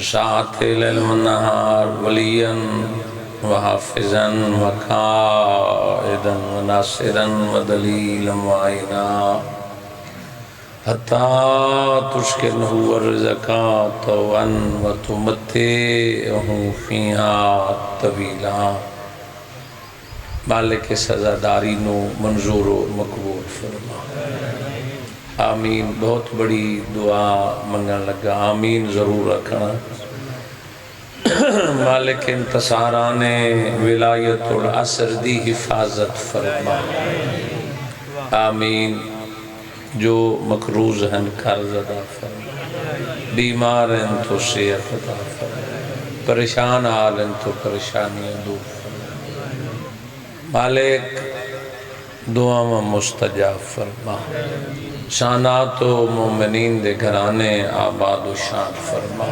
ساعت لیل والنہار ولیاً وحافظاً وقائداً وناصراً ودلیلاً وعینا حتی تشکلہ ورزقا طوعاً وتمتعہ فیہا طویلا۔ مالک سزاداری نو منظور و مقبول فرما۔ آمین۔ بہت بڑی دعا منگن لگا، آمین ضرور رکھنا۔ مالک انتصاران ولایت العصر دی حفاظت فرما۔ آمین۔ جو مقروض ہیں قرض ادا فرما، بیمار ہیں تو صحت عطا فرما، پریشان حال ہیں تو پریشانیاں دور فرما۔ مالک دعا میں مستجاب فرما۔ شانات و مومنین دے گھرانے آباد و شان فرما۔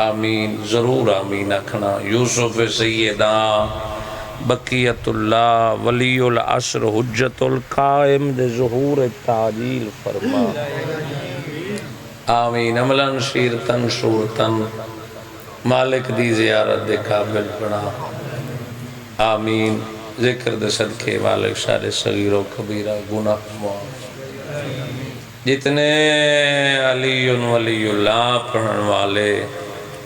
آمین ضرور آمین اکھنا۔ یوسف سیدہ بقیت اللہ ولی العصر حجت القائم دے ظہور تعجیل فرما۔ آمین۔ عملاً شیرتن شورتن مالک دی زیارت دے قابل بنا۔ آمین۔ ذکر دے صدقے مالک سارے صغیر و کبیرہ گناہ معاف۔ جتنے علی ولی اللہ پڑھن والے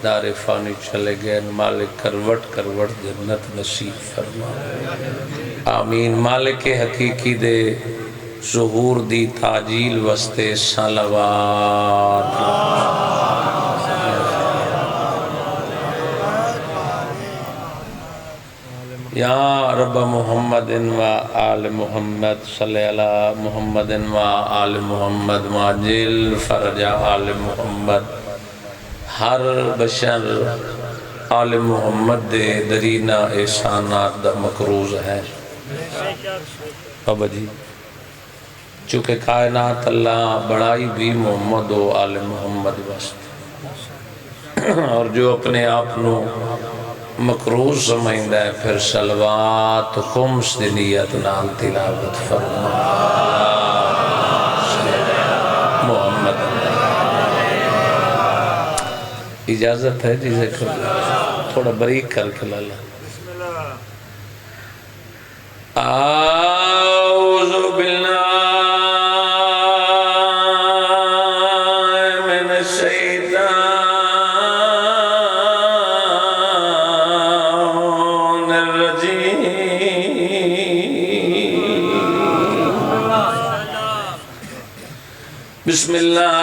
دار فانی چلے گئے، مالک کروٹ کروٹ جنت نصیب فرما۔ آمین۔ مالک حقیقی دے ظہور دی تعجیل وستے صلوات۔ یا رب محمد و آل محمد صلی اللہ محمد و آل محمد معجل فرج آل محمد۔ ہر بشر آل محمد دے درینہ احسانات دا مقروض ہے۔ بابا جی چونکہ کائنات اللہ بڑائی بھی محمد و آل محمد واسطے، اور جو اپنے آپنوں مقروض سمجھدا ہے پھر صلوات خمس دی نیت نال تلاوت فرما۔ محمد اجازت ہے جی ذکر تھوڑا بریک کر کے لالا۔ اعوذ باللہ من الشیطان الرجیم۔ بسم اللہ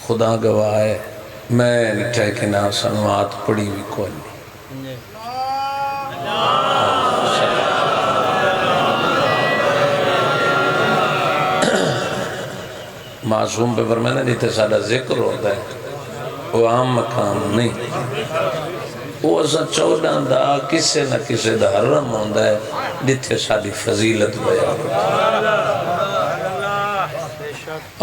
خدا گواہ ہے میں نٹھے کے نا سنوات پڑھی بھی کوئی نہیں۔ معصوم پہ فرمانا جیتے سادہ ذکر ہوتا ہے وہ عام مقام نہیں، وہ اسا 14 دا کسے نہ کسے دا حرم ہوتا ہے جیتے سادی فضیلت بیان ہوتا ہے۔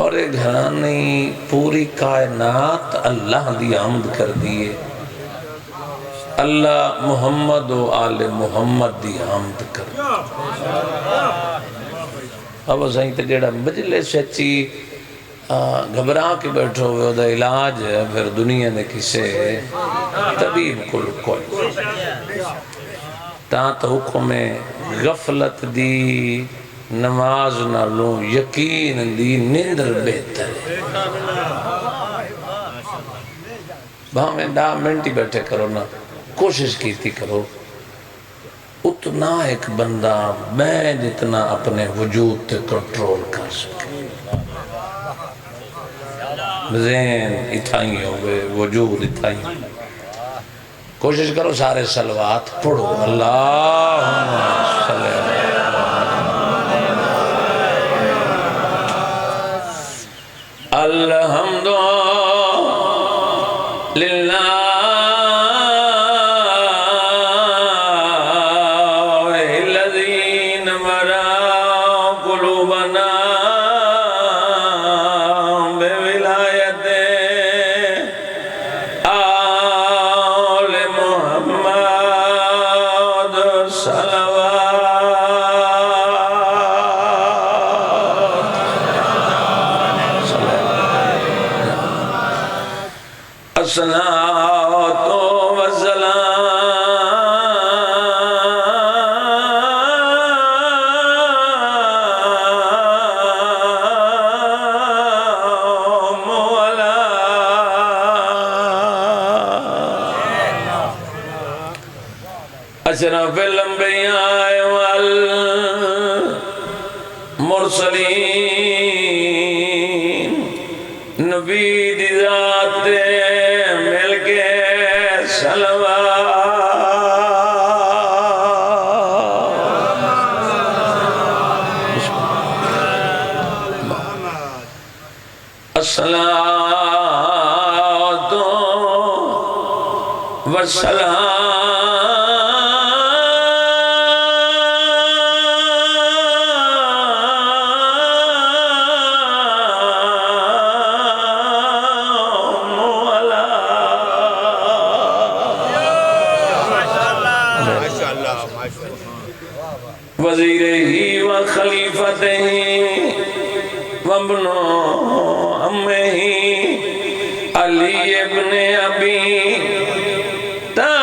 اور ایک گھرانی پوری کائنات اللہ دی حمد کر دیئے، اللہ محمد و آل محمد دی حمد کر دیئے۔ اب اسا ہی تے جیڑا مجلس سچی گھبرا کے بیٹھو ہوئے دا علاج ہے پھر دنیا نے کسے طبیب کل کوئی تاں تو حکم غفلت دی نماز نالوں یقین دی نندر بہتر ہے۔ بھامیں 10 منٹ ہی بیٹھے کرو نا، کوشش کیتی کرو اتنا ایک بندہ میں جتنا اپنے وجود تے کنٹرول کر سکے۔ ذہن اتھائی ہوئے وجود اتھائی ہوئے، کوشش کرو سارے صلوات پڑھو۔ اللہم صلی اللہ الحمد للہ الذین مرا قلوبنا الصلاة والسلام على أشرف الأنبياء والمرسلين نبی دی ذات مل کے الصلاة والسلام وزیرہی و خلیفتہی وابن امہی علی ابن ابی طالب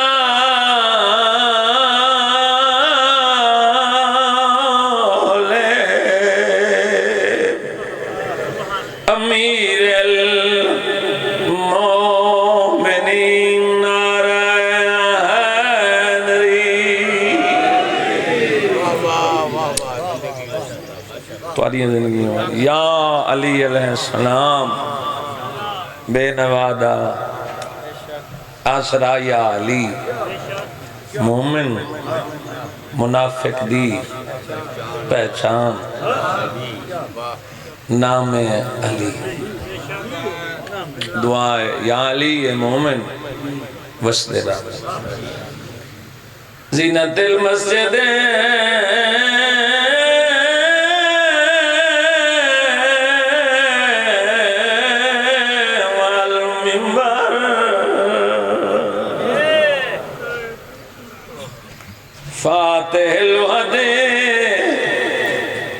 امیر المومنین تمہاری زندگی میں یا علی علیہ السلام بے نوادہ آسرا یا علی مومن منافق دی پہچان نام علی دعائے یا علی مومن وسط رب زینت المسجد فاتح الوحد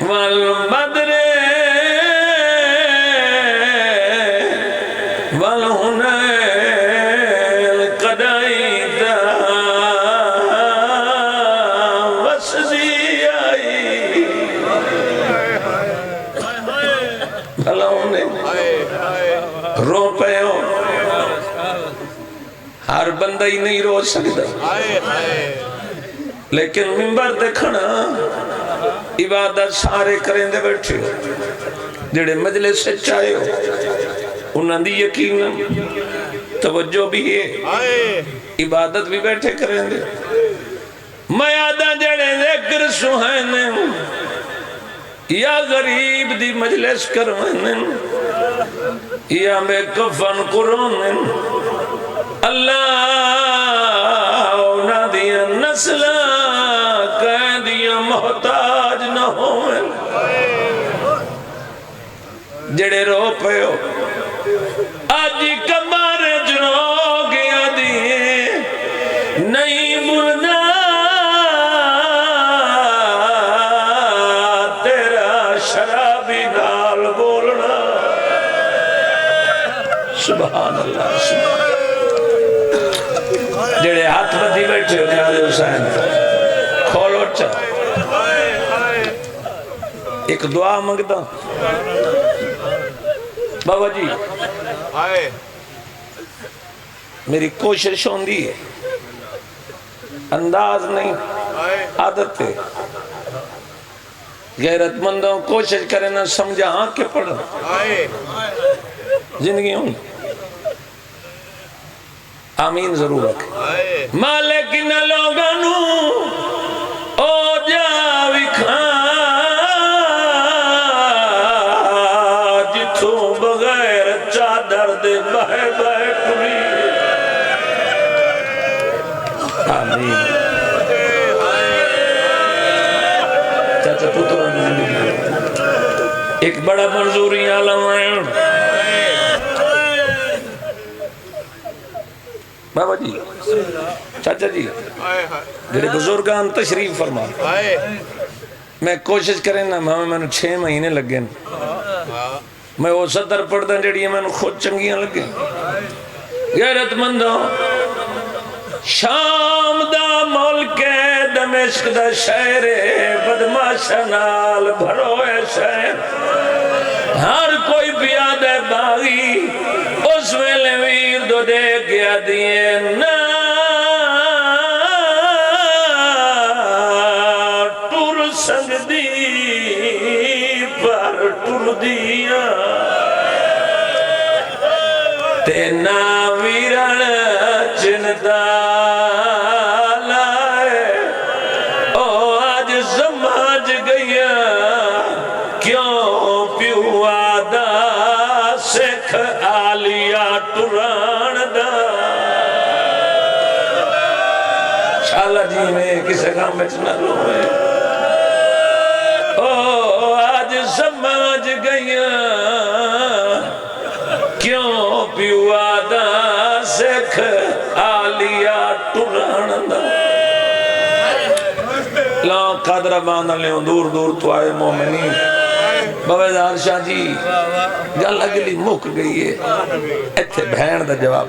والبدر والهنال قدائد وسزیائی بھلا انہیں رو پہ ہو ہر بندہ ہی نہیں رو سکتا لیکن منبر دیکھنا عبادت سارے کریں دے بیٹھے ہو جڑے مجلس سے چاہے ہو انہاں دی یقین توجہ بھی ہے عبادت بھی بیٹھے کریں دے میں آدھا جڑے ذکر سہینے یا غریب دی مجلس کروینے یا میں کفن قرآن اللہ اونا دیا نسلہ کہہ دیا محتاج نہ ہوئے جڑے رو پہ ہو آج کمار جنو گیا دیئے نہیں بلنا تیرا شرابی نال بولنا سبحان اللہ سبحان جڑے ہاتھ بدھی بیٹھے ہو نیاز حسین کھولو چاہ ایک دعا مانگتا بابا جی میری کوشش ہوندی ہے انداز نہیں عادت ہے غیرت مندوں کوشش کریں نہ سمجھا آنکھ کے پڑھا زندگی ہوں آمین ضرور رکھیں مالک نہ لوگانو او جاوی کھان جتھوں بغیر چادر دے بہے بہے کمی آمین چاچا پتر ایک بڑا منظوری عالم ہے بابا جی چاچا جی جڑے بزرگان تشریف فرما میں کوشش کریں نا میں 6 مہینے لگے میں وہ صدر پڑھ دیں جڑی میں خود چنگیاں لگے غیرت مندوں شام دا ملک دمشق دا شہر بدماشا نال بھروئے شہر ہر کوئی پیادہ باغی اس ویلے ویر دو دے گیا دیئے نا ٹور سنگ دی پر ٹور دیا تینا ویران چنتا لائے او آج سمجھ گیا کیوں پیو آدھا سکھ آلیا ٹران دا شالا جی میں کسے کام میں چنا لوں میں او آج سمجھ گیا کیوں پیو آدھا سکھ آلیا ٹران دا لان قادرہ باندھا لیوں دور دور تو آئے مومنین بویدار شاہ جی گل اگلی مک گئی ہے ایتھے بھین دا جواب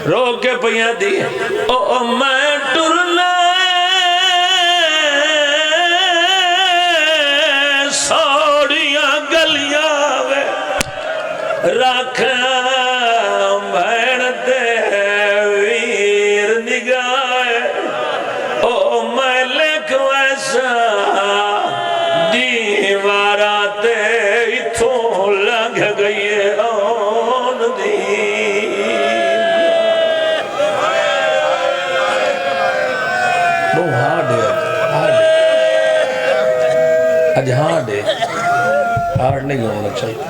رو کے پہیاں دی او میں ٹرنا سوڑیاں گلیاں وے رکھاں بھین دے ویر نگاہ او میں لکھ ویسا دیوارات اتھوں لنگ گئی آن دین بہت ہارڈ ہے آج ہارڈ ہے ہارڈ نہیں ہونا چاہیے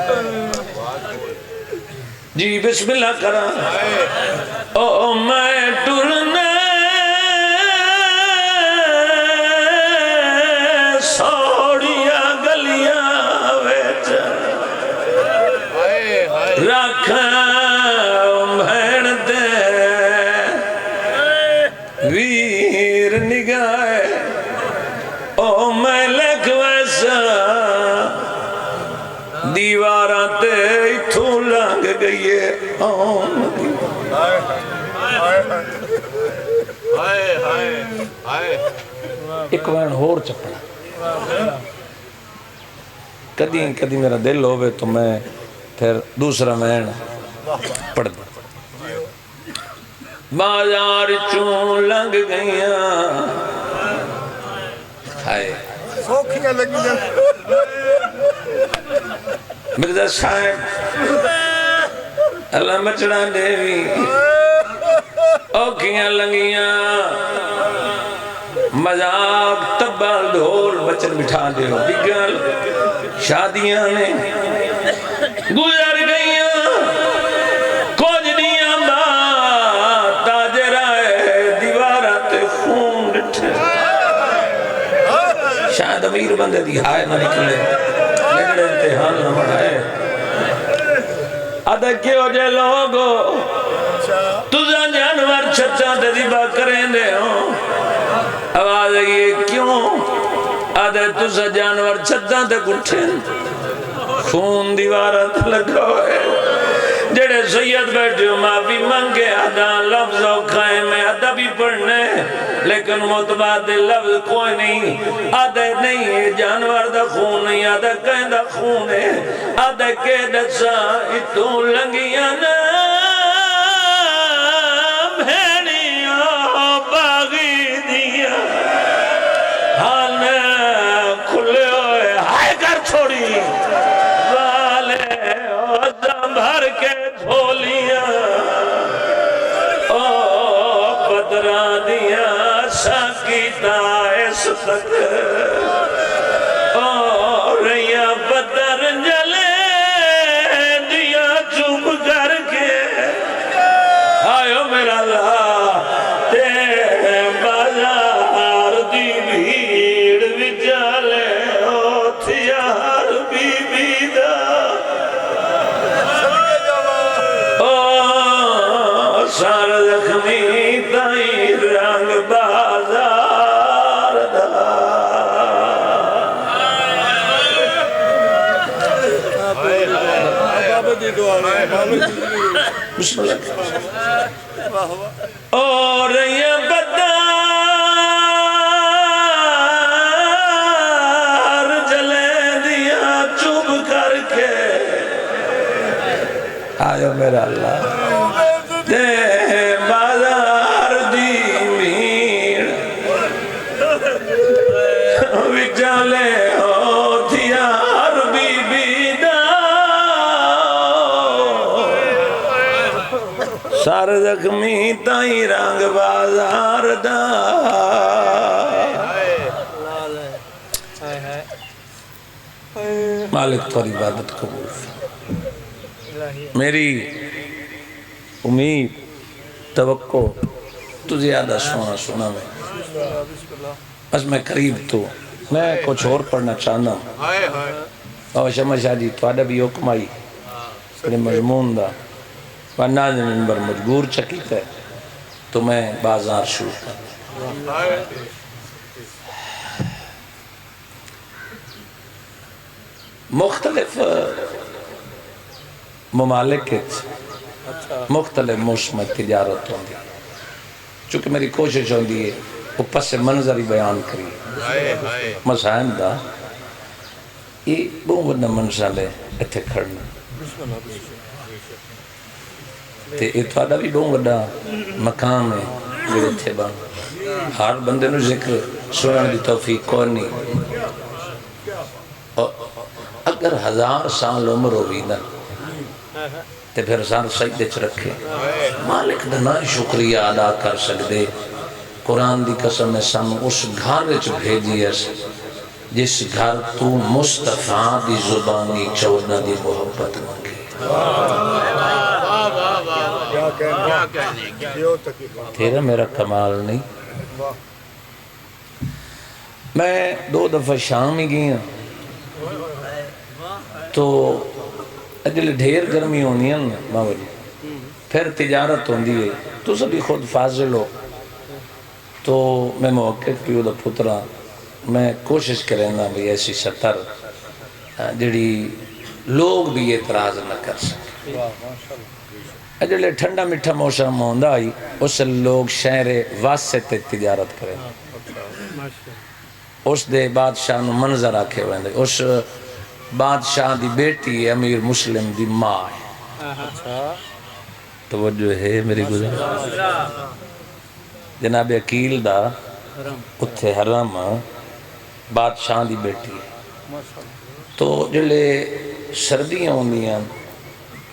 جی بسم اللہ کرا او میں ٹرنا سوڑیاں گلیاں ویچ رکھاں بھین دے ویر نگاہ او میں لکھ ویسا دیواراں تے اتھوں لنگ گئی ہے آن دی ایک وین ہور چپڑا کدی میرا دل ہوئے تو میں پھر دوسرا وین پڑھ دوں بازار چون لنگ گئیاں ہائے سوکھیاں لگیاں مرزا صاحب اللہ مچڑا دیوی اوکھیاں لنگیاں مذاق تبال ڈھول بچن بٹھا دے ہو بگل شادیاں نے گزر گئیاں کچھ دیاں بات تاجرائے دیوارات خون ڈٹھے شاید امیر بندے دی ہائے نہ نکلے لگڑے امتحان نہ بڑھائے آدھا کیوں جے لوگو تُزا جانور چھچا دے دیبا کریں دے ہوں آواز ہے یہ کیوں آدھے تُزا جانور چھچا دے گھٹھیں خون دیوارت لگا ہوئے جڑے سید بیٹھے معافی مانگے آدھا لفظ کھائے میں آدھا بھی پڑھنے لیکن متبادل لفظ کوئی نہیں آدھا نہیں ہے جانور دا خون نہیں آدھا کہیں دا خون ہے آدھا کہ دسا اتوں لنگیاں نا بھیڑیاں باغی دیا ہاں کھلے ہوئے ہائے کر چھوڑی بھر کے جھولیاں او بدرا دیا ساکیتا اس تک او ریا بدر جلے دیا چوب کر کے آئیو میرا اللہ تے بازار دی بھیڑ وچالے او تھیار بی بی دا سار زخمی تائی رنگ بازار دا بسم اللہ اور یہ بدار جلے دیا چوب کر کے آئے میرا اللہ دے بازار دی بھیڑ وچالے ہو تھیار بی بی دا سار زخمی تائی رنگ بازار دا مالک تھوڑی عبادت قبول میری امید توقع تو زیادہ سونا میں بس میں قریب تو میں کچھ اور پڑھنا چاہنا ہوں اور شمع شاہ جی تو بھی حکم آئی بڑے مضمون دا ورنہ منبر مجبور چکیتا ہے تو میں بازار شروع کرتا مختلف ممالک مختلف موسم تجارت ہوندی چونکہ میری کوشش ہوندی ہے وہ پس منظری بیان کری مسائم دا یہ بہت بڑا منظر اتھے کھڑنا تے یہ تھوڑا بھی بہت بڑا مقام ہے جو اتھے بان ہر بندے نو ذکر سنن دی توفیق کون نہیں اگر 1000 سال عمر ہوئی نا تے پھر سار سجدے چ رکھے مالک دا نہ شکریہ ادا کر سکدے قرآن دی قسم میں سانو اس گھر وچ بھیجی ہے جس گھر تو مصطفیٰ دی زبانی چودہ دی محبت مانگے تیرا میرا کمال نہیں میں 2 دفعہ شام ہی گیا تو اجل ڈھیر گرمی ہونی ہے نا پھر تجارت ہوندی ہے تو سبھی خود فاضل ہو تو میں موقف کی دا پترا میں کوشش کریں نا بھی ایسی سطر جڑی لوگ بھی اعتراض نہ کر سکے اجلے ٹھنڈا مٹھا موسم ہوندا آئی اس لوگ شہر واسطے تجارت کریں اس دے بادشاہ نو منظر آکھے ہوئے اس بادشاہ دی بیٹی امیر مسلم دی ماں ہے توجہ ہے میری گزر جناب عقیل دا اتھے حرم بادشاہ دی بیٹی ہے تو جلے سردیاں ہوندی ہیں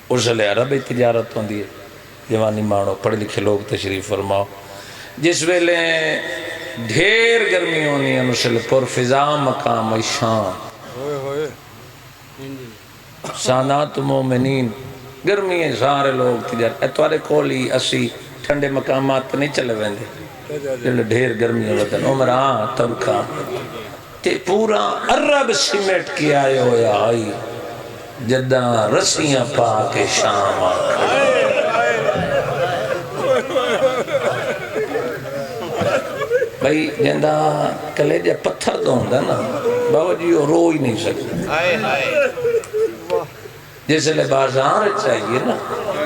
اس لئے عربی تجارت ہوندی ہے جوانی مانو پڑھ لکھے لوگ تشریف فرماؤ جس ویلے ڈھیر گرمی ہونی ہے اس لئے پرفضا مقام شام سانات مومنین گرمی ہے سارے لوگ تجارت اتوارے کولی اسی ٹھنڈے مقامات نہیں چلے ویندے جلے ڈھیر گرمی وطن عمران طبقہ تے پورا عرب سمیٹ کی آئے ہویا آئی جدہ رسیاں پا کے شام آکھا بھائی جندہ کلیجہ پتھر دوں دا نا بابا جی وہ رو ہی نہیں سکتے جیسے لے بازار چاہیے نا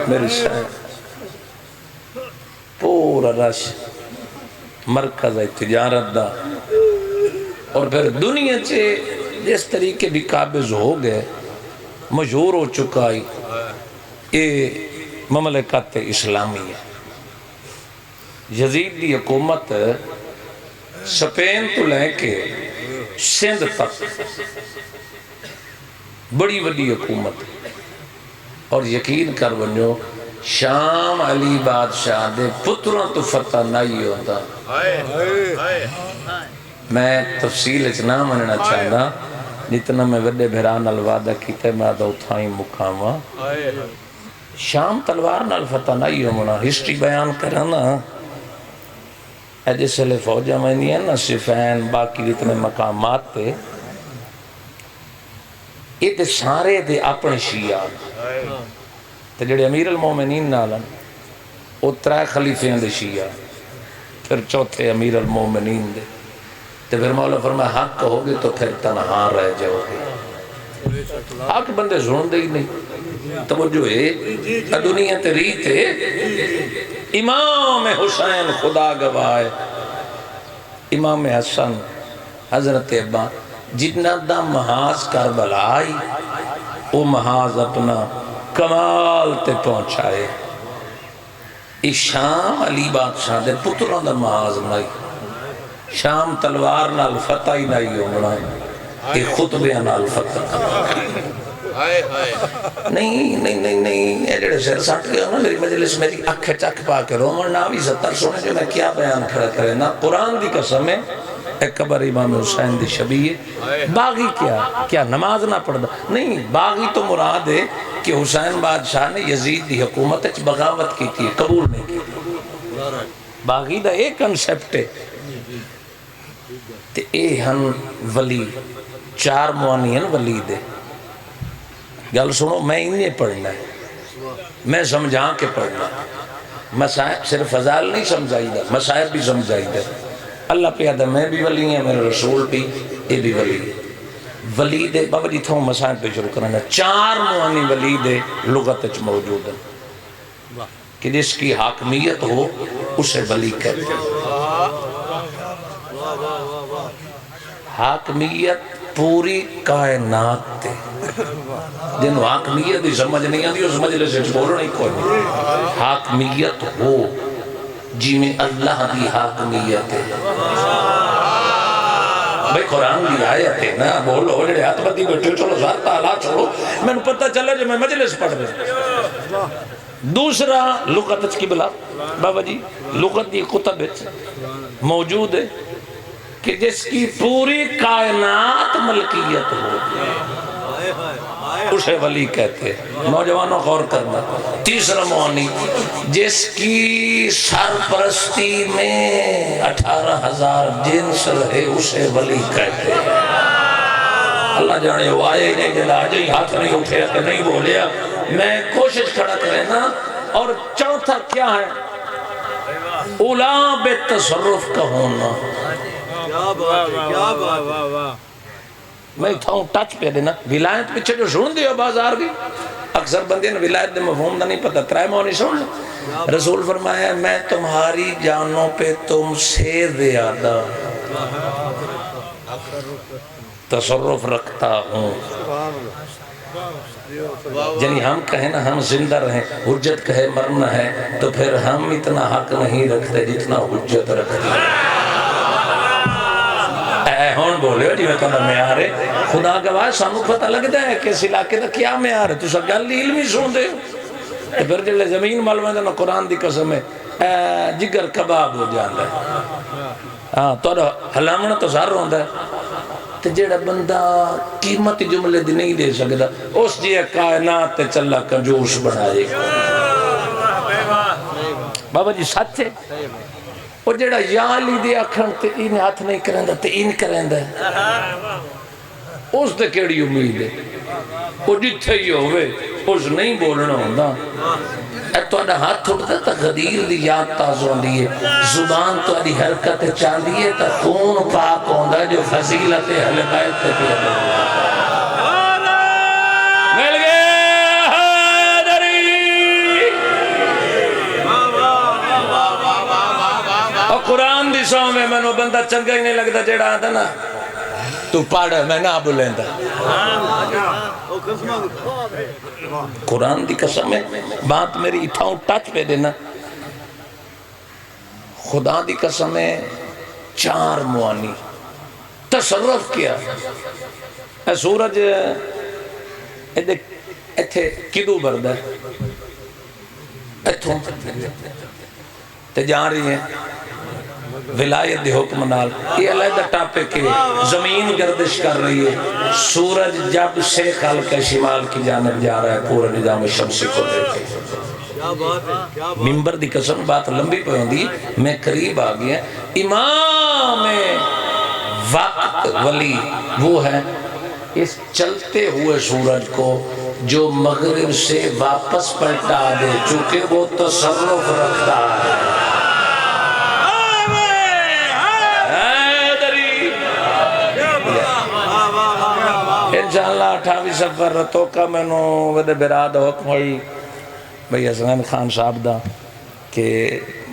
میری شاید پورا رش مرکز ہے تجارت دا اور پھر دنیا سے جس طریقے بھی قابض ہو گئے مشہور ہو چکا ہے یہ مملکت اسلامی ہے یزید دی حکومت سپین تو لے کے سندھ تک بڑی بڑی حکومت اور یقین کر بنو شام علی بادشاہ دے پتروں تو فتح نہیں ہوتا میں تفصیل اچنا مننا چاہتا جتنا میں وڈے بھران الوعدہ کیتے میں دا اتھائی مقامہ شام تلوار نال فتح نہیں ہونا ہسٹری بیان کرنا جیسے لے فوجہ میں نہیں ہے نا صفین باقی جتنے مقامات تے یہ تے سارے دے اپنے شیعہ تے جڑے امیر المومنین نالن وہ 3 خلیفیاں دے شیعہ پھر چوتھے امیر المومنین دے تے پھر مولا فرمایا حق کہو گے تو پھر تنہا رہ جاؤ گے حق بندے سن دے ہی نہیں توجہ ہے دنیا تے ریت ہے امام حسین خدا گواہ امام حسن حضرت ابا جتنا دا محاذ کربلا آئی وہ محاذ اپنا کمال تے پہنچائے شام علی بادشاہ دے پتروں دا محاذ نہیں شام تلوار نال فتح ہی نہیں ہونا یہ خطبے نال فتح نہیں یہ جڑے سر سٹ گیا نا میری مجلس میری اکھ چک پا کے رومن نہ بھی ستر سونے جو میں کیا بیان کھڑا کرے نا قرآن دی قسم ہے ایک قبر امام حسین دی شبیہ باغی کیا نماز نہ پڑھدا نہیں باغی تو مراد ہے کہ حسین بادشاہ نے یزید دی حکومت اچ بغاوت کی تھی قبول نہیں کی باغی دا ایک کنسپٹ ہے تے اے ہن ولی چار موانی ہیں ولی دے گل سنو میں انہیں پڑھنا ہے میں سمجھا کے پڑھنا مسائب صرف فضائل نہیں سمجھائی دا مسائب بھی سمجھائی دا اللہ پیادہ میں بھی ولی ہیں میرے رسول بھی یہ بھی ولی ہے ولی دے بابا جی تھا مسائب پہ شروع کرنا چار موانی ولی دے لغت اچ موجود ہیں کہ جس کی حاکمیت ہو اسے ولی کہتے ہیں حاکمیت پوری کائنات تے جنہوں حاکمیت دی سمجھ نہیں آتی اس مجلس سے بولو نہیں کوئی نہیں حاکمیت ہو جی میں اللہ دی حاکمیت ہے بھئی قرآن دی آیت ہے نا بولو جڑے ہاتھ بدی بیٹھے چلو ذات تعالیٰ چھوڑو میں نے پتہ چلا جو میں مجلس پڑھ رہے دوسرا لغت اچ کی بلا بابا جی لغت دی کتب موجود ہے کہ جس کی پوری کائنات ملکیت ہو اسے ولی کہتے ہیں نوجوانوں غور کرنا تیسرا موانی جس کی سرپرستی میں 18,000 جنس رہے اسے ولی کہتے ہیں اللہ جانے وہ آئے نہیں جلا آجائی ہاتھ نہیں اٹھے کہ نہیں بولیا میں کوشش کھڑا کرے نا اور چوتھا کیا ہے اولا بے تصرف کا ہونا میں تھا ہوں ٹچ پہ دینا ولایت پچھے جو سن دیو بازار بھی اکثر بندے نے ولایت دے مفہوم دا نہیں پتا ترائے مونی سن رسول فرمایا میں تمہاری جانوں پہ تم سے زیادہ تصرف رکھتا ہوں یعنی ہم کہیں نا ہم زندہ رہیں حجت کہے مرنا ہے تو پھر ہم اتنا حق نہیں رکھتے جتنا حجت رکھتے ہیں ہون بولے ہو جی میں کہنا معیار ہے خدا گواہ سانو پتہ لگتا ہے کہ اس علاقے دا کیا معیار ہے تو سب گل علمی سن دے تو پھر جلے زمین معلوم ہے نا قرآن دی قسم ہے جگر کباب ہو جاندہ ہے ہاں تو حلامنا تو سار ہوندہ ہے تو جیڑا بندہ قیمت جملے دی نہیں دے سکتا اس جیے کائنات تے چلا کنجوس بنائے بابا جی سچ ہے وہ جڑا یا علی دے اکھن تے ان ہاتھ نہیں کرندہ تے ان کرندہ اس دے کیڑی امید ہے وہ جتھے ہی ہوئے اس نہیں بولنا ہوندہ اے تو اڈا ہاتھ تھوڑتا تا غدیر دی یاد تازوں دیئے زبان تو اڈی حرکت چاندیئے تا خون پاک ہوندہ جو فضیلت حلقائت تے پیدا ہوندہ مل گئے حیدری اور قرآن دی سو میں منو بندہ چنگا ہی نہیں لگتا جیڑا آتا نا تو پڑھ میں نہ بولیندا قرآن دی قسم ہے بات میری اٹھاؤں ٹچ پہ دینا خدا دی قسم ہے چار موانی تصرف کیا اے سورج ایتھے کدو بردہ ایتھوں تے جا رہی ہیں ولایت دے حکم نال یہ علیحدہ ٹاپے کے زمین گردش کر رہی ہے سورج جب سے خلق شمال کی جانب جا رہا ہے پورا نظام شمسی کو دیکھیں ممبر دی قسم بات لمبی پہ ہوندی میں قریب آ گیا امام وقت ولی وہ ہے اس چلتے ہوئے سورج کو جو مغرب سے واپس پلٹا دے چونکہ وہ تصرف رکھتا ہے انشاءاللہ 28 سفر رتو کا میں نو ودے براد حکم ہوئی بھئی حسنین خان صاحب دا کہ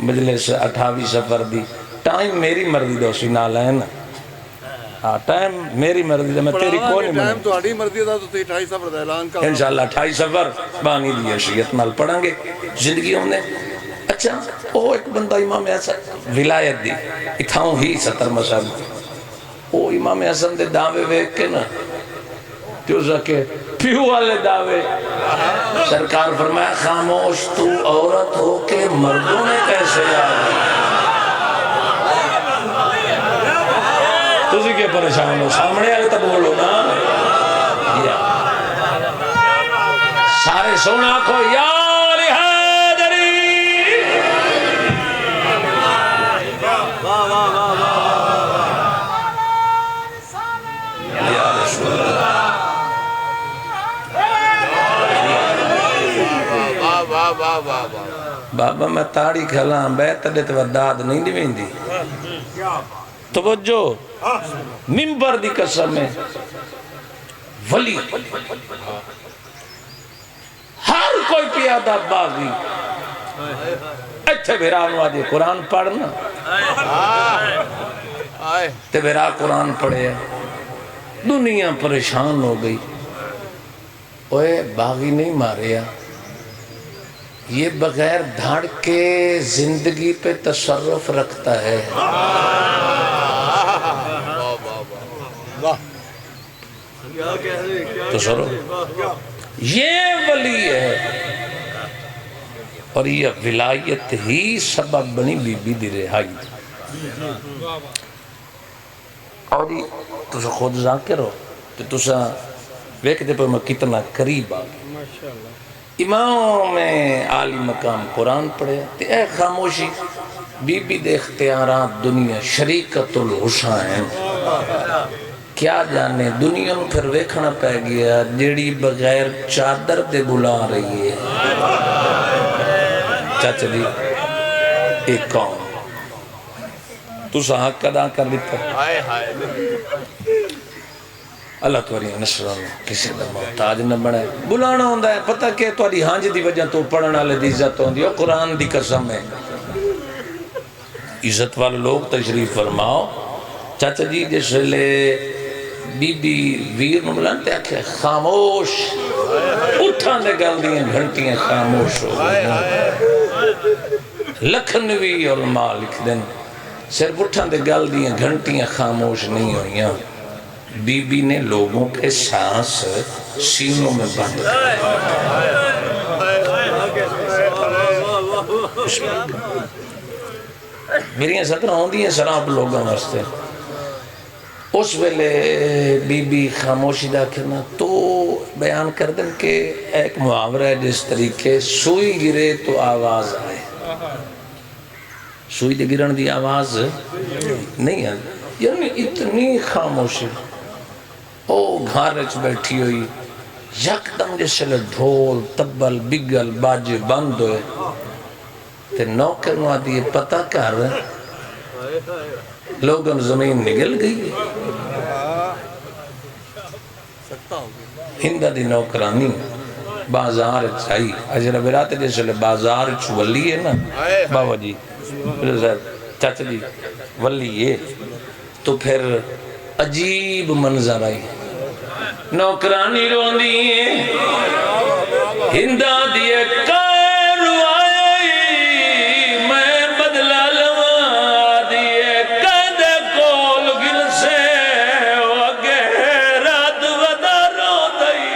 مجلس 28 سفر دی ٹائم میری مرضی دو سی نہ لین ٹائم میری مرضی دے میں تیری کون نہیں ٹائم تو آڑی مرضی دا تو 28 سفر دا اعلان کا انشاءاللہ 28 سفر بانی دی شریعت نال پڑھیں گے زندگی ہوں نے اچھا وہ ایک بندہ امام حسن ولایت دی اتھاؤں ہی 70 مسئلہ وہ امام حسن دے دعوے ویک کے نا جو سکے پیو والے دعوے سرکار فرمایا خاموش تو عورت ہو کے مردوں نے کیسے آگئی تُسی کے پریشان ہو سامنے آگے تب بولو نا سارے سونا کو یا لحاظری یا رسول اللہ بابا میں تاڑی کھلاں بیت دے تو داد نہیں دیویں دی توجہ ممبر دی قسم ہے ولی ہر کوئی پیادہ باغی ایتھے بھیرانو آدھی قرآن پڑھنا تے بھیرا قرآن پڑھے دنیا پریشان ہو گئی اوے باغی نہیں ماریا یہ بغیر دھاڑ کے زندگی پہ تصرف رکھتا ہے تصرف یہ ولی ہے اور یہ ولایت ہی سبب بنی بی بی دی رہائی اور یہ تسا خود ذاکر ہو تو تسا ویکتے پر میں کتنا قریب آگئی امام میں عالی مقام قرآن پڑھے تے اے خاموشی بی بی دے اختیارات دنیا شریکت الحسین کیا جانے دنیا میں پھر ویکھنا پہ گیا جیڑی بغیر چادر دے بلا رہی ہے چاچا جی ایک قوم تو حق ادا کر دیتا اللہ تواری نصران کسی دا محتاج نہ بڑھے بلانا ہوندہ ہے پتہ کہ تواری ہانج دی وجہ تو پڑھنا لے دی عزت ہوندی ہے قرآن دی قسم ہے عزت والے لوگ تشریف فرماؤ چاچا جی جس لے بی بی ویر نملانتے آکھے خاموش اٹھان دے گل دیئے گھنٹیاں خاموش ہو لکھنوی علماء لکھ دیں صرف اٹھان دے گل دیئے گھنٹیاں خاموش نہیں ہوئیاں بی بی نے لوگوں کے سانس سینوں میں بند میری سکرہ ہوندی ہیں سراب لوگوں واسطے اس ویلے بی بی خاموشی دا کرنا تو بیان کر دیں کہ ایک محاورہ ہے جس طریقے سوئی گرے تو آواز آئے سوئی دے گرن دی آواز نہیں ہے یعنی اتنی خاموشی او گھارچ بیٹھی ہوئی یک دم جس لے ڈھول تبل بگل باجے بند ہوئے تے نوکر نوا دیئے پتہ کر لوگوں زمین نگل گئی ہندہ دی نوکرانی بازار چاہی اجرہ براتے جیسے لے بازار چولی ہے نا بابا جی چاچا جی ولی ہے تو پھر عجیب منظر آئی نوکرانی رون دیئے ہندہ دیئے کار آئی میں بدلا لوا دیئے قید کول گل سے وگے رات ودا رو دئی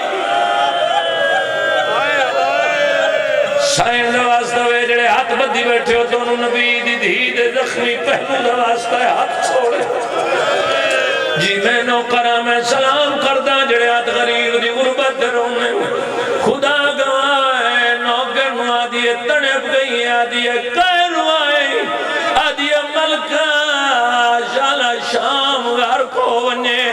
سائن دواستا ہوئے جڑے ہاتھ بدھی بیٹھے ہو دونوں نبی دی دھی دے زخمی پہلو دواستا ہے ہاتھ چھوڑے جی میں نوکرہ میں سلام کردہ جڑے ہاتھ غریب دی غربت رونے خدا گوائے نوکر نوا دیئے تڑپ گئی آدیئے قیر ہوائے آدیئے ملکہ شالا شام گھر کو ونے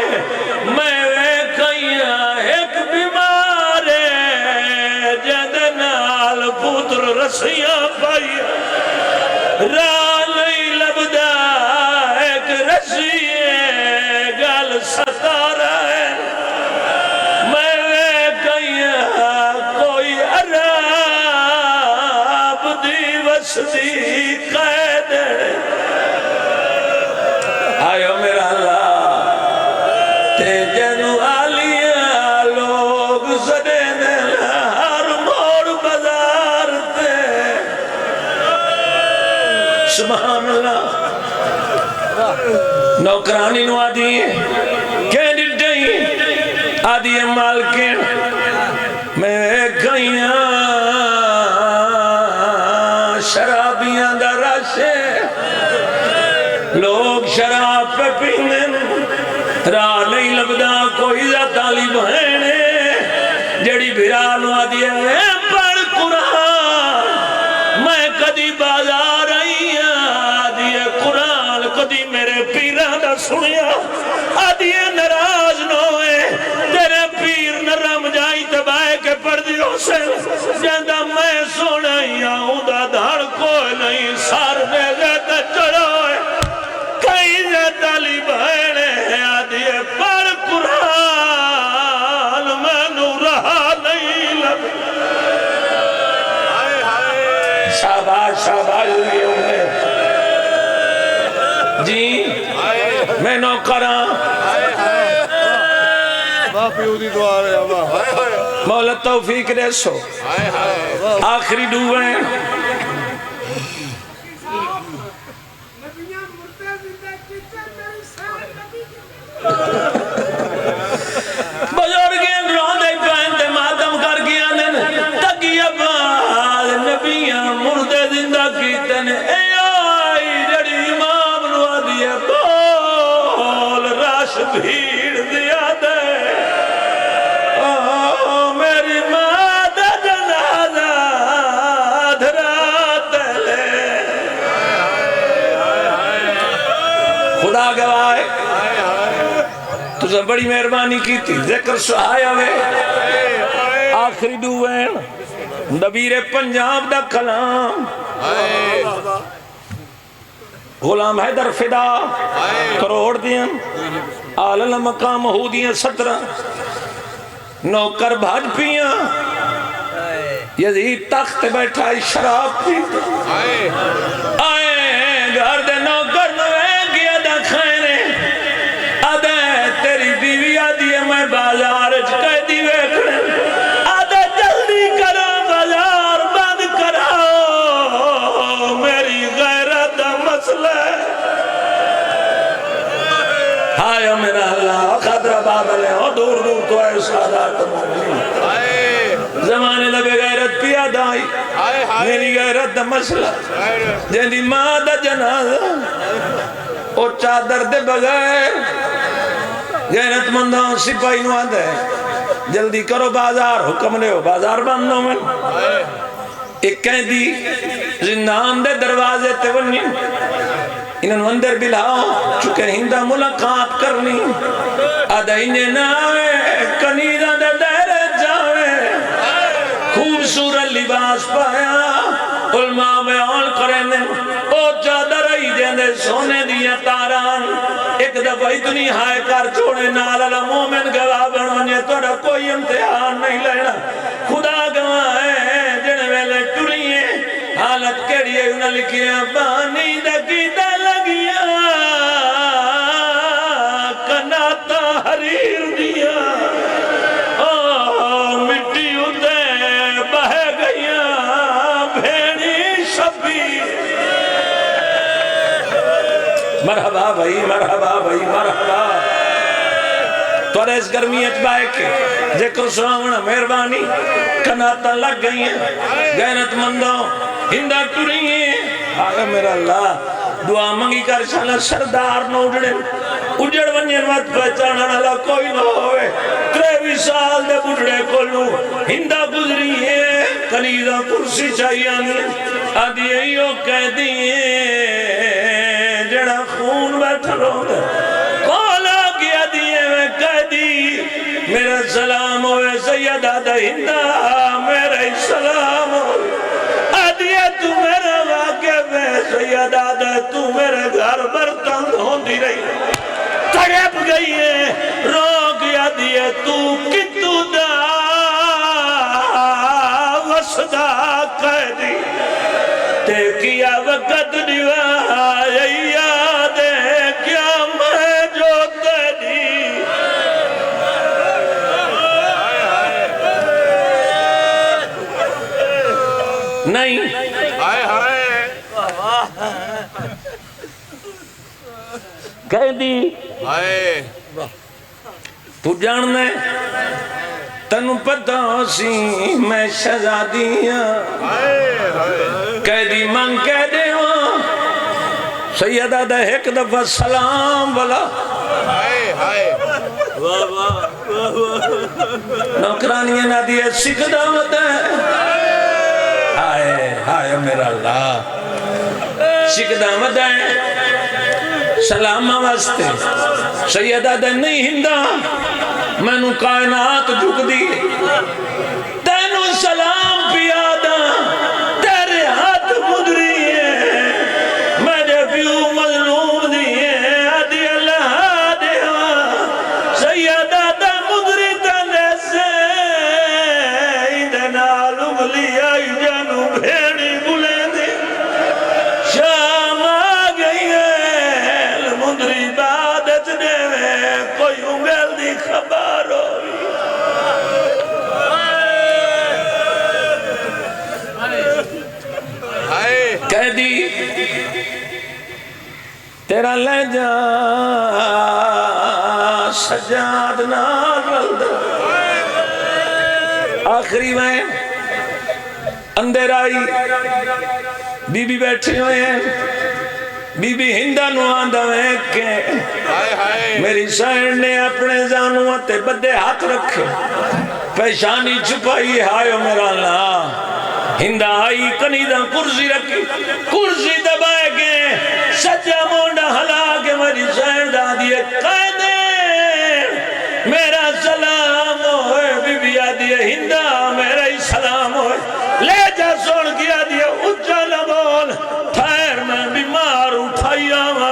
میں ویکھائیاں ایک بیمارے جدنال پوتر رسیاں پائیاں رالی لبدہ ایک رسیے گل ستارہ ہے صدیق قید آئیو میرا اللہ تے جنو آلیاں لوگ سدے دن ہر موڑ بازار تے سبحان اللہ نوکرانی نو آدھی کہیں ڈٹیں آدھی مالکین میں گئیاں شرابیاں دا راشے لوگ شراب پہ پینے راہ نہیں لبدا کوئی ذاتالی بہنے جڑی بھرانو آدھی ہے پڑھ قرآن میں کدی بازار آئی آدھی ہے قرآن کدی میرے پیران دا سنیا آدھی ہے نراز نوے تیرے پیر نرم جائی تبائے کے پڑھ دیو سے جندہ میں سنائی آؤں دا دھڑ کوئی نہیں سار میں زیادہ چڑھوئے کئی زیادہ بہنے آدھی ہے پڑھ قرآن میں نو رہا نہیں لگ شاباش شاباش جی میں نوکراں مولا توفیق دے سو آخری دعائیں بزرگیں روندے پہنتے ماتم کر گیا تکی اباد نبیاں مردے زندہ کیتن اے آئی جڑی امام نوا دیا بول راش بھیڑ دیا دے میری ماں دا جنازہ دھرات لے خدا گواہ تجھے بڑی مہربانی کی تھی ذکر سہایا میں آخری دعائیں نبیر پنجاب دا کلام غلام حیدر فدا کروڑ دیاں آلل مقام ہو دیاں 17 نوکر بھاج پیاں یزید تخت بیٹھا شراب پیتا آئے گھر دے نوکر نوے گیا دا کھائنے آدھے تیری بیوی آدھی ہے میں بازار چکے دیوے کھڑے آدھے جلدی کرو بازار بند کرو میری غیرت مسئلہ ہائے میرا اللہ خدر بادلے ہو دور دور تو اے سادات مومنین زمانے لگے غیرت پیا دائی میری غیرت دا مسئلہ جنہی ماں دا جنازہ اور چادر دے بغیر غیرت مندوں سپاہی نو آدھے جلدی کرو بازار حکم لے ہو بازار بندوں میں ایک قیدی زندان دے دروازے تے ونی انہوں اندر بلاؤ چکے ہندہ ملاقات کرنی آدھا انہیں ناوے کنیدہ دے دہرے جاوے خوبصورت لباس پایا علماء میں آن کرنے او چادر آئی جاندے سونے دیا تاران ایک دفعہ اتنی ہائے کر چھوڑے نالا مومن گواہ بنونے توڑا کوئی امتحان نہیں لینا خدا گواہ ہے جن ویلے ٹوریے حالت کیڑیے انہا لکھیا بانی دکیدہ لگیا کناتا حریر دیا مٹی اندے بہے گیا بھینی شبی مرحبا بھائی مرحبا بھائی مرحبا توڑے اس گرمی اچبائے کے ذکر سوانا مہربانی کناتا لگ گئی ہیں غیرت مندوں ہندہ ٹوری ہیں آگا میرا اللہ دعا منگی کر شالا سردار نہ اجڑ ونین وقت پہچانا اللہ کوئی نہ ہوئے 23 سال دے بڑھڑے کولو ہندہ گزری ہیں کنیزہ کرسی چاہیے آدھی ایو کہہ دیئے جڑا خون بیٹھ رو دے کولا گیا دیئے میں کہہ دی میرا سلام ہوئے سیدہ دا ہندہ میرا سلام ہوئے آدھیے تو میرا واقع میں سیدہ دا تو میرے گھر برتن ہوندی رہی تڑپ گئی ہے رو گیا دیئے تو کتو دا وسدہ کہہ دی تے کیا وقت دیوا یاد ہے کیا میں جو تیری نہیں کہہ دی تو جاننا تنو پتہ سی میں شہزادیاں کہہ دی من کہہ دے سیدہ دا ایک دفعہ سلام والا نوکرانیاں نہ دیئے سکھ دعوت ہے ہائے میرا اللہ سکھ دعوت ہے سلامہ واسطے سیدہ دا نہیں ہندہ میں نو کائنات جھک دی تینو سلام پیادا تیرے ہاتھ مدری ہے میرے پیو مظلوم دیئے آدھی اللہ دیوا سیدہ دا مدری تنے سے ایدنال اگلی آئی جانو بھیڑی بلے دے شام آگئی ہے مدری بادت دے کوئی انگل دی خبر ہوئی کہہ دی تیرا لہجہ سجاد نال رلد آخری میں اندر آئی بی بی بیٹھے ہوئے ہیں بی بی ہندہ نو آندہ ہے کہ میری سائر نے اپنے زانوہ تے بدے ہاتھ رکھے پیشانی چھپائی ہائیو میرا اللہ ہندہ آئی کنیدہ کرسی رکھی کرسی دبائے کے سجا مونڈا ہلا کے میری سائر دا دیئے قائدے میرا سلام ہوئے بی بی آدھیے ہندہ میرا ہی سلام ہوئے لے جا سوڑ کیا دیئے اچھا نبول ٹھائر میں بیمار اٹھائی آما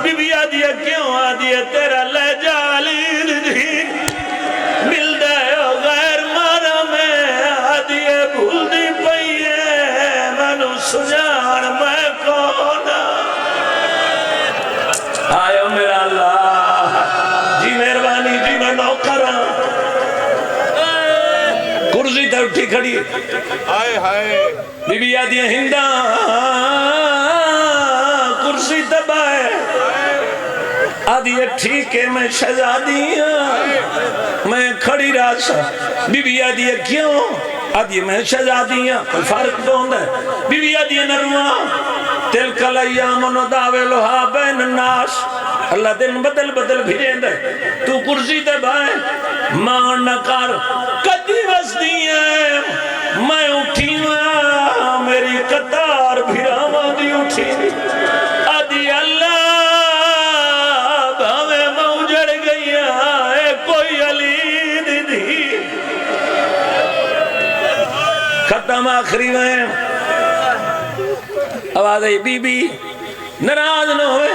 بی بی آدھیے کیوں آدھیے تیرا لے جا علی دی مل دے غیر مارا میں آدھیے بھول دی پئیے منو سجان میں کون آئیو میرا اللہ جی مہربانی جی میں نوکرہ کرسی تے اٹھی کھڑی بی بی آدھیے ہندہ کرسی دبائے آدھیے ٹھیک ہے میں شہزادیاں میں کھڑی راسا بی بی آدھیے کیوں آدھیے میں شہزادیاں کوئی فرق دون ہے بی بی آدھیے نرمہ تلک الایام نداولھا بین الناس اللہ دن بدل بدل بھیجیں دے تو کرسی دبائے مان نہ کر کدی وسدی ہے میں اٹھی میری قطار بھیراما دی اٹھی آدھی اللہ بھاوے میں اجڑ گئی ہے کوئی علی دی دی ختم آخری میں آواز آئی بی بی ناراض نہ ہوئے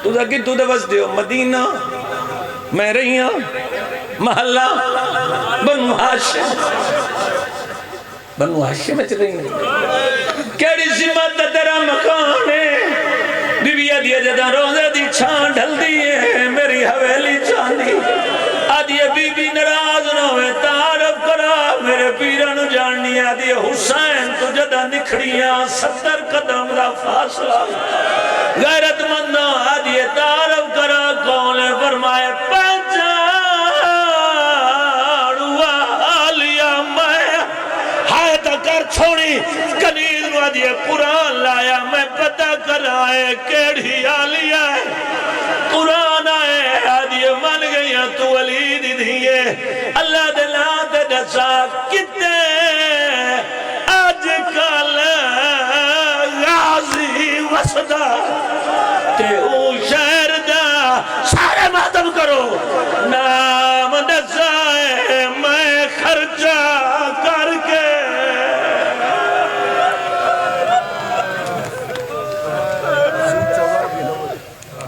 تو دکی تو دے بس دیو مدینہ میں رہی ہوں محلہ بنو ہاشم بنو ہاشم میں چلیں گے کیڑی سمت تیرا مکان ہے بی بی آدھیے جدہ روزے دی چھان ڈھل دیئے میری حویلی چاندی آدھیے بی بی ناراض نہ ہوئے تعارف کرا میرے پیرن جاننی آدھیے حسین تو جدہ نکھڑیاں 70 قدم دا فاصلہ غیرت مندوں آدھیے تعارف کرا کون ہے فرمائے چھوڑی کنیز نو آدھیے قرآن لایا میں پتہ کر آئے کیڑی آلیا ہے قرآن آئے آدھیے من گئیاں تو علی دی دیئے اللہ دلات دسا کتے آج کل غازی وسدہ